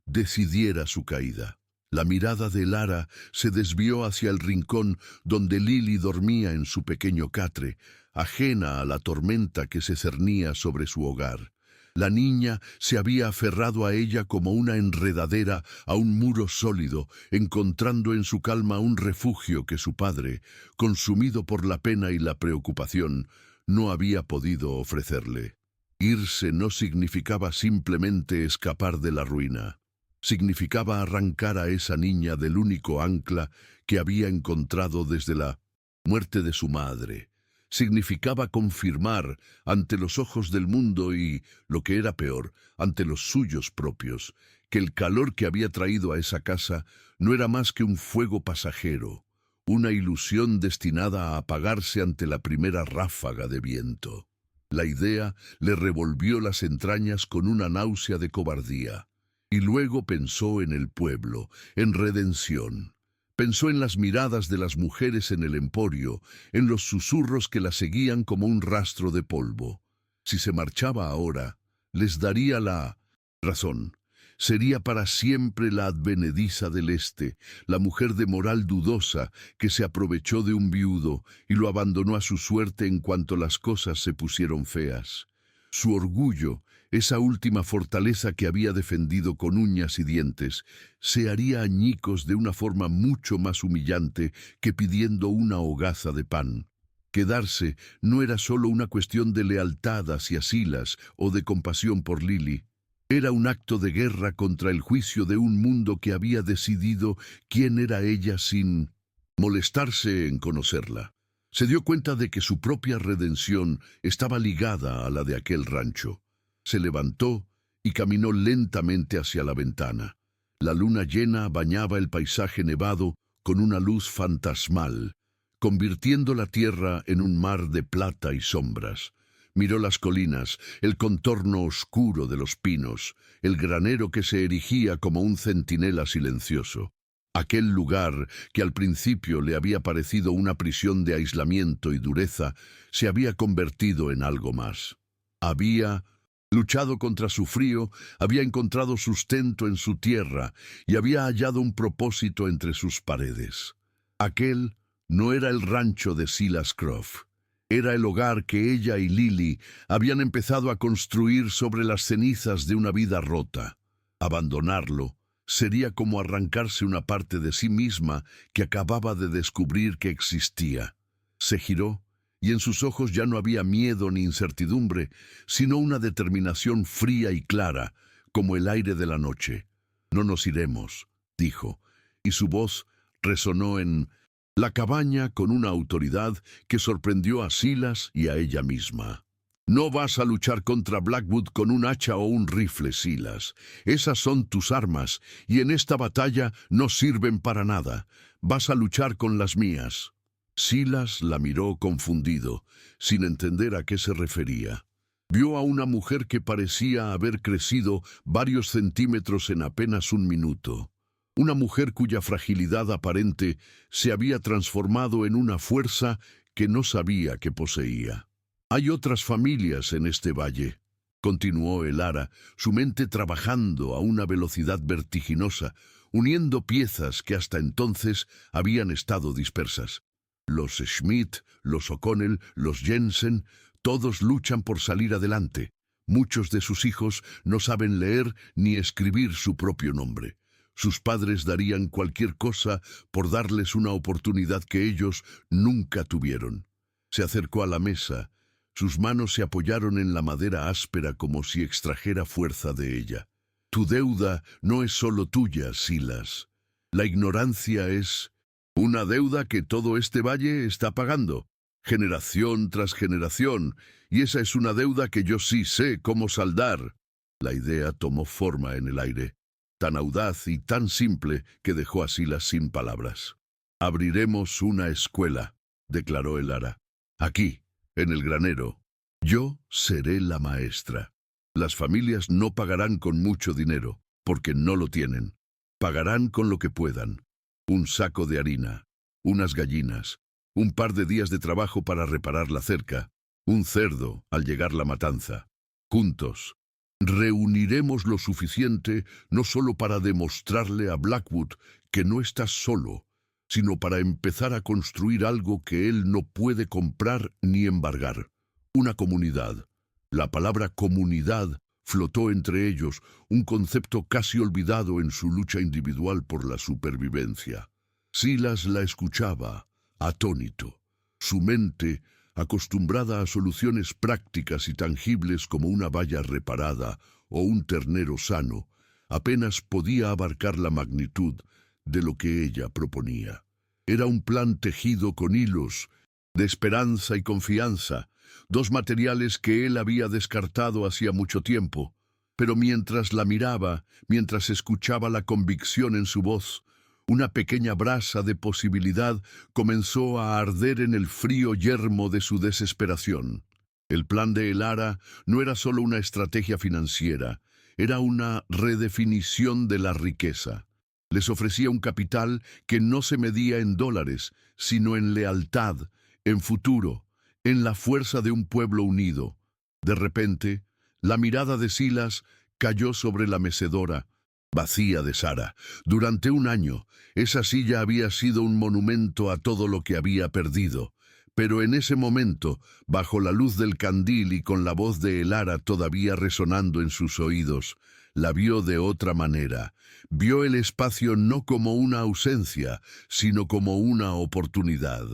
decidiera su caída. La mirada de Lara se desvió hacia el rincón donde Lily dormía en su pequeño catre, ajena a la tormenta que se cernía sobre su hogar. La niña se había aferrado a ella como una enredadera a un muro sólido, encontrando en su calma un refugio que su padre, consumido por la pena y la preocupación, no había podido ofrecerle. Irse no significaba simplemente escapar de la ruina. Significaba arrancar a esa niña del único ancla que había encontrado desde la muerte de su madre. Significaba confirmar ante los ojos del mundo y, lo que era peor, ante los suyos propios, que el calor que había traído a esa casa no era más que un fuego pasajero, una ilusión destinada a apagarse ante la primera ráfaga de viento. La idea le revolvió las entrañas con una náusea de cobardía, y luego pensó en el pueblo, en redención. Pensó en las miradas de las mujeres en el emporio, en los susurros que la seguían como un rastro de polvo. Si se marchaba ahora, les daría la razón. Sería para siempre la advenediza del Este, la mujer de moral dudosa que se aprovechó de un viudo y lo abandonó a su suerte en cuanto las cosas se pusieron feas. Su orgullo, esa última fortaleza que había defendido con uñas y dientes, se haría añicos de una forma mucho más humillante que pidiendo una hogaza de pan. Quedarse no era solo una cuestión de lealtad hacia Silas o de compasión por Lily. Era un acto de guerra contra el juicio de un mundo que había decidido quién era ella sin molestarse en conocerla. Se dio cuenta de que su propia redención estaba ligada a la de aquel rancho. Se levantó y caminó lentamente hacia la ventana. La luna llena bañaba el paisaje nevado con una luz fantasmal, convirtiendo la tierra en un mar de plata y sombras. Miró las colinas, el contorno oscuro de los pinos, el granero que se erigía como un centinela silencioso. Aquel lugar, que al principio le había parecido una prisión de aislamiento y dureza, se había convertido en algo más. Había luchado contra su frío, había encontrado sustento en su tierra y había hallado un propósito entre sus paredes. Aquel no era el rancho de Silas Croft. Era el hogar que ella y Lily habían empezado a construir sobre las cenizas de una vida rota. Abandonarlo sería como arrancarse una parte de sí misma que acababa de descubrir que existía. Se giró, y en sus ojos ya no había miedo ni incertidumbre, sino una determinación fría y clara, como el aire de la noche. «No nos iremos», dijo, y su voz resonó en la cabaña con una autoridad que sorprendió a Silas y a ella misma. «No vas a luchar contra Blackwood con un hacha o un rifle, Silas. Esas son tus armas, y en esta batalla no sirven para nada. Vas a luchar con las mías». Silas la miró confundido, sin entender a qué se refería. Vio a una mujer que parecía haber crecido varios centímetros en apenas un minuto. Una mujer cuya fragilidad aparente se había transformado en una fuerza que no sabía que poseía. «Hay otras familias en este valle», continuó el Ara, su mente trabajando a una velocidad vertiginosa, uniendo piezas que hasta entonces habían estado dispersas. Los Schmidt, los O'Connell, los Jensen, todos luchan por salir adelante. Muchos de sus hijos no saben leer ni escribir su propio nombre. Sus padres darían cualquier cosa por darles una oportunidad que ellos nunca tuvieron. Se acercó a la mesa. Sus manos se apoyaron en la madera áspera como si extrajera fuerza de ella. «Tu deuda no es solo tuya, Silas. La ignorancia es una deuda que todo este valle está pagando, generación tras generación, y esa es una deuda que yo sí sé cómo saldar». La idea tomó forma en el aire, tan audaz y tan simple que dejó a Silas sin palabras. «Abriremos una escuela», declaró el Ara. «Aquí, en el granero. Yo seré la maestra. Las familias no pagarán con mucho dinero, porque no lo tienen. Pagarán con lo que puedan. Un saco de harina, unas gallinas, un par de días de trabajo para reparar la cerca, un cerdo al llegar la matanza. Juntos, reuniremos lo suficiente no solo para demostrarle a Blackwood que no estás solo, sino para empezar a construir algo que él no puede comprar ni embargar. Una comunidad». La palabra comunidad flotó entre ellos, un concepto casi olvidado en su lucha individual por la supervivencia. Silas la escuchaba, atónito. Su mente, acostumbrada a soluciones prácticas y tangibles como una valla reparada o un ternero sano, apenas podía abarcar la magnitud de lo que ella proponía. Era un plan tejido con hilos de esperanza y confianza, dos materiales que él había descartado hacía mucho tiempo. Pero mientras la miraba, mientras escuchaba la convicción en su voz, una pequeña brasa de posibilidad comenzó a arder en el frío yermo de su desesperación. El plan de Elara no era solo una estrategia financiera, era una redefinición de la riqueza. Les ofrecía un capital que no se medía en dólares, sino en lealtad, en futuro, en la fuerza de un pueblo unido. De repente, la mirada de Silas cayó sobre la mecedora, vacía de Sara. Durante un año, esa silla había sido un monumento a todo lo que había perdido. Pero en ese momento, bajo la luz del candil y con la voz de Elara todavía resonando en sus oídos, la vio de otra manera. Vio el espacio no como una ausencia, sino como una oportunidad.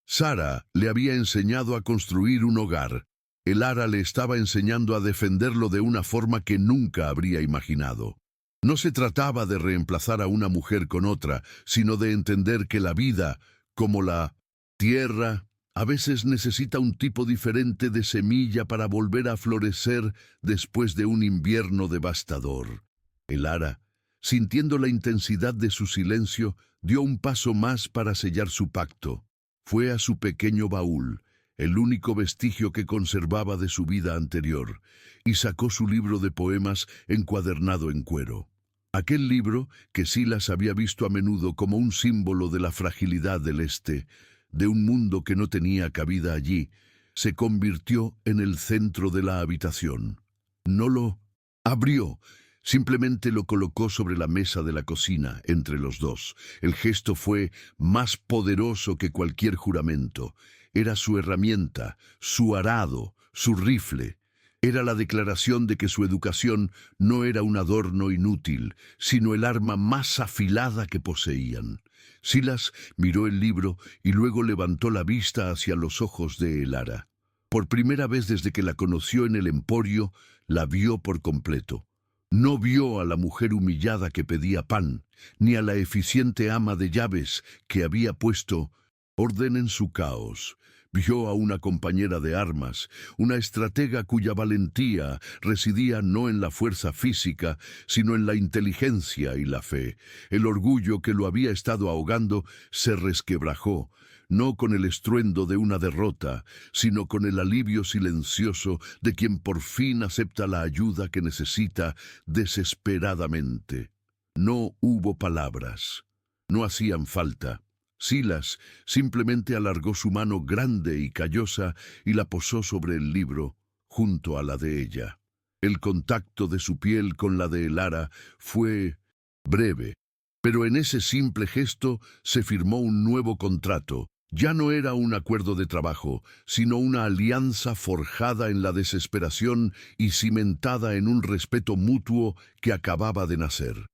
Sara le había enseñado a construir un hogar. Elara le estaba enseñando a defenderlo de una forma que nunca habría imaginado. No se trataba de reemplazar a una mujer con otra, sino de entender que la vida, como la tierra, a veces necesita un tipo diferente de semilla para volver a florecer después de un invierno devastador. Elara, sintiendo la intensidad de su silencio, dio un paso más para sellar su pacto. Fue a su pequeño baúl, el único vestigio que conservaba de su vida anterior, y sacó su libro de poemas encuadernado en cuero. Aquel libro, que Silas había visto a menudo como un símbolo de la fragilidad del Este, de un mundo que no tenía cabida allí, se convirtió en el centro de la habitación. No lo abrió, simplemente lo colocó sobre la mesa de la cocina entre los dos. El gesto fue más poderoso que cualquier juramento. Era su herramienta, su arado, su rifle. Era la declaración de que su educación no era un adorno inútil, sino el arma más afilada que poseían. Silas miró el libro y luego levantó la vista hacia los ojos de Elara. Por primera vez desde que la conoció en el emporio, la vio por completo. No vio a la mujer humillada que pedía pan, ni a la eficiente ama de llaves que había puesto orden en su caos. Vio a una compañera de armas, una estratega cuya valentía residía no en la fuerza física, sino en la inteligencia y la fe. El orgullo que lo había estado ahogando se resquebrajó, no con el estruendo de una derrota, sino con el alivio silencioso de quien por fin acepta la ayuda que necesita desesperadamente. No hubo palabras. No hacían falta. Silas simplemente alargó su mano grande y callosa y la posó sobre el libro, junto a la de ella. El contacto de su piel con la de Elara fue breve, pero en ese simple gesto se firmó un nuevo contrato. Ya no era un acuerdo de trabajo, sino una alianza forjada en la desesperación y cimentada en un respeto mutuo que acababa de nacer.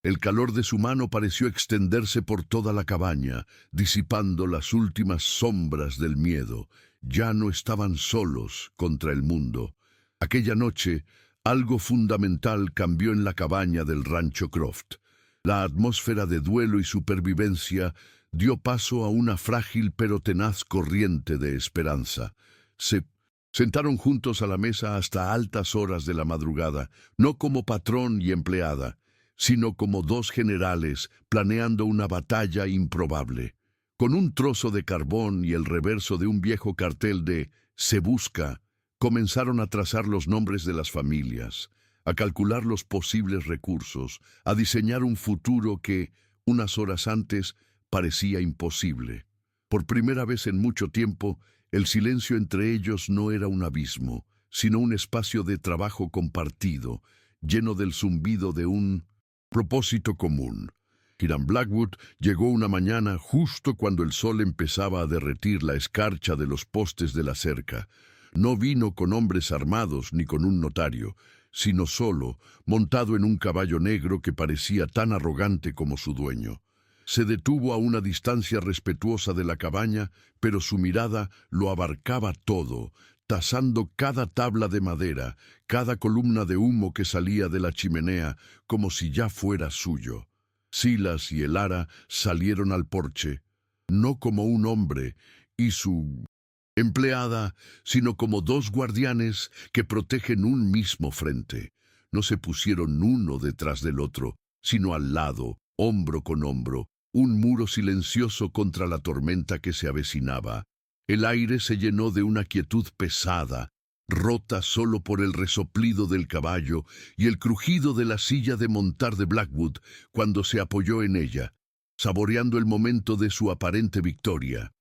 El calor de su mano pareció extenderse por toda la cabaña, disipando las últimas sombras del miedo. Ya no estaban solos contra el mundo. Aquella noche, algo fundamental cambió en la cabaña del rancho Croft. La atmósfera de duelo y supervivencia dio paso a una frágil pero tenaz corriente de esperanza. Se sentaron juntos a la mesa hasta altas horas de la madrugada, no como patrón y empleada, sino como dos generales planeando una batalla improbable. Con un trozo de carbón y el reverso de un viejo cartel de «Se busca», comenzaron a trazar los nombres de las familias, a calcular los posibles recursos, a diseñar un futuro que, unas horas antes, parecía imposible. Por primera vez en mucho tiempo, el silencio entre ellos no era un abismo, sino un espacio de trabajo compartido, lleno del zumbido de un propósito común. Hiram Blackwood llegó una mañana justo cuando el sol empezaba a derretir la escarcha de los postes de la cerca. No vino con hombres armados ni con un notario, sino solo, montado en un caballo negro que parecía tan arrogante como su dueño. Se detuvo a una distancia respetuosa de la cabaña, pero su mirada lo abarcaba todo, tasando cada tabla de madera, cada columna de humo que salía de la chimenea, como si ya fuera suyo. Silas y Elara salieron al porche, no como un hombre, y su empleada, sino como dos guardianes que protegen un mismo frente. No se pusieron uno detrás del otro, sino al lado, hombro con hombro, un muro silencioso contra la tormenta que se avecinaba. El aire se llenó de una quietud pesada, rota solo por el resoplido del caballo y el crujido de la silla de montar de Blackwood cuando se apoyó en ella, saboreando el momento de su aparente victoria.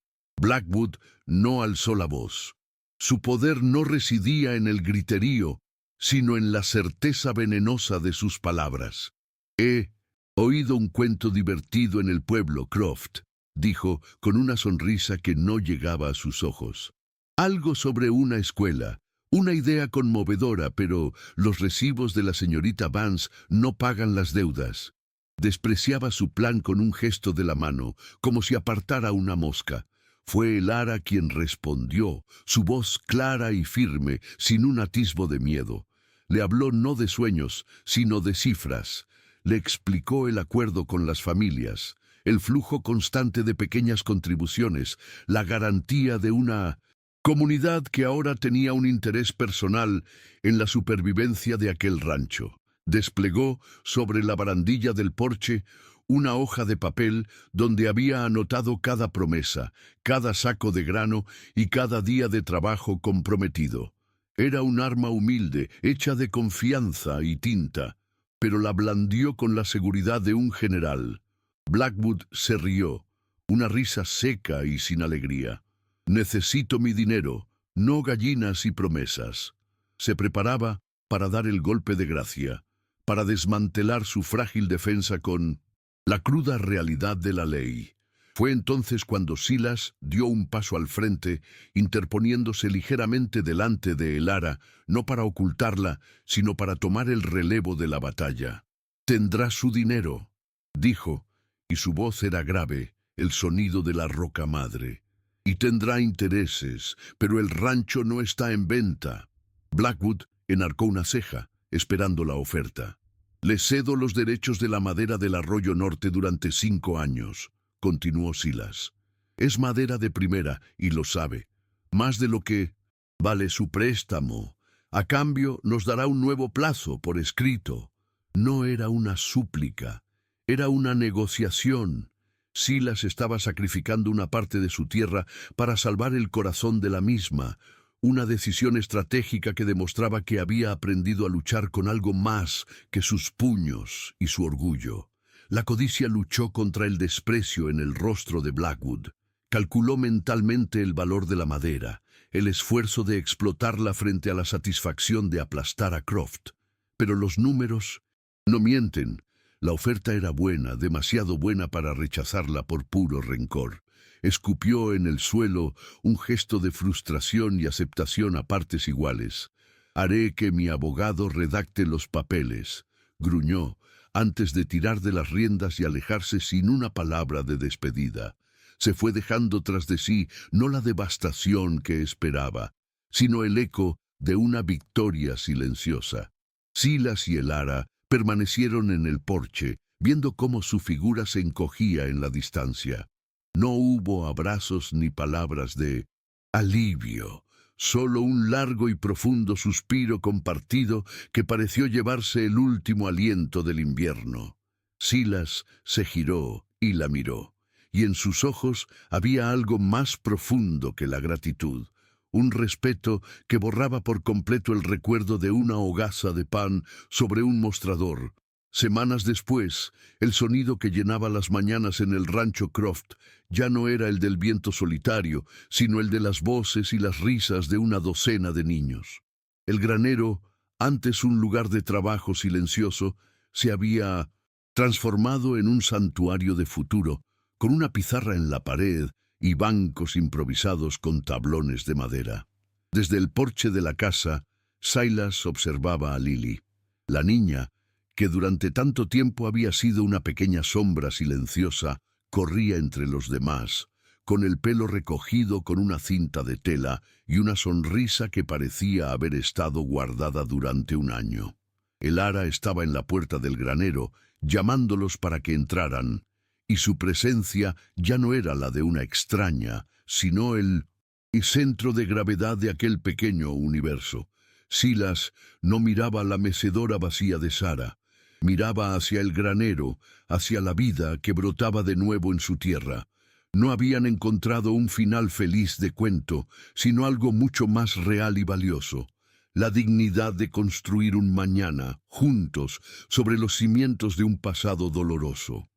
Blackwood no alzó la voz. Su poder no residía en el griterío, sino en la certeza venenosa de sus palabras. He oído un cuento divertido en el pueblo, Croft, dijo con una sonrisa que no llegaba a sus ojos. Algo sobre una escuela, una idea conmovedora, pero los recibos de la señorita Vance no pagan las deudas. Despreciaba su plan con un gesto de la mano, como si apartara una mosca. Fue Elara quien respondió, su voz clara y firme, sin un atisbo de miedo. Le habló no de sueños, sino de cifras. Le explicó el acuerdo con las familias, el flujo constante de pequeñas contribuciones, la garantía de una comunidad que ahora tenía un interés personal en la supervivencia de aquel rancho. Desplegó sobre la barandilla del porche una hoja de papel donde había anotado cada promesa, cada saco de grano y cada día de trabajo comprometido. Era un arma humilde, hecha de confianza y tinta, pero la blandió con la seguridad de un general. Blackwood se rió, una risa seca y sin alegría. Necesito mi dinero, no gallinas y promesas. Se preparaba para dar el golpe de gracia, para desmantelar su frágil defensa con la cruda realidad de la ley. Fue entonces cuando Silas dio un paso al frente, interponiéndose ligeramente delante de Elara, no para ocultarla, sino para tomar el relevo de la batalla. «Tendrá su dinero», dijo, y su voz era grave, el sonido de la roca madre. «Y tendrá intereses, pero el rancho no está en venta». Blackwood enarcó una ceja, esperando la oferta. «Le cedo los derechos de la madera del Arroyo Norte durante 5 años», continuó Silas. «Es madera de primera, y lo sabe. Más de lo que vale su préstamo. A cambio, nos dará un nuevo plazo por escrito». No era una súplica, era una negociación. Silas estaba sacrificando una parte de su tierra para salvar el corazón de la misma, una decisión estratégica que demostraba que había aprendido a luchar con algo más que sus puños y su orgullo. La codicia luchó contra el desprecio en el rostro de Blackwood. Calculó mentalmente el valor de la madera, el esfuerzo de explotarla frente a la satisfacción de aplastar a Croft. Pero los números no mienten. La oferta era buena, demasiado buena para rechazarla por puro rencor. Escupió en el suelo un gesto de frustración y aceptación a partes iguales. «Haré que mi abogado redacte los papeles», gruñó, antes de tirar de las riendas y alejarse sin una palabra de despedida. Se fue dejando tras de sí no la devastación que esperaba, sino el eco de una victoria silenciosa. Silas y Elara permanecieron en el porche, viendo cómo su figura se encogía en la distancia. No hubo abrazos ni palabras de alivio, solo un largo y profundo suspiro compartido que pareció llevarse el último aliento del invierno. Silas se giró y la miró, y en sus ojos había algo más profundo que la gratitud, un respeto que borraba por completo el recuerdo de una hogaza de pan sobre un mostrador. Semanas después, el sonido que llenaba las mañanas en el rancho Croft ya no era el del viento solitario, sino el de las voces y las risas de una docena de niños. El granero, antes un lugar de trabajo silencioso, se había transformado en un santuario de futuro, con una pizarra en la pared y bancos improvisados con tablones de madera. Desde el porche de la casa, Silas observaba a Lily, la niña, que durante tanto tiempo había sido una pequeña sombra silenciosa, corría entre los demás, con el pelo recogido con una cinta de tela y una sonrisa que parecía haber estado guardada durante un año. Elara estaba en la puerta del granero, llamándolos para que entraran, y su presencia ya no era la de una extraña, sino el y centro de gravedad de aquel pequeño universo. Silas no miraba la mecedora vacía de Sara, miraba hacia el granero, hacia la vida que brotaba de nuevo en su tierra. No habían encontrado un final feliz de cuento, sino algo mucho más real y valioso. La dignidad de construir un mañana, juntos, sobre los cimientos de un pasado doloroso.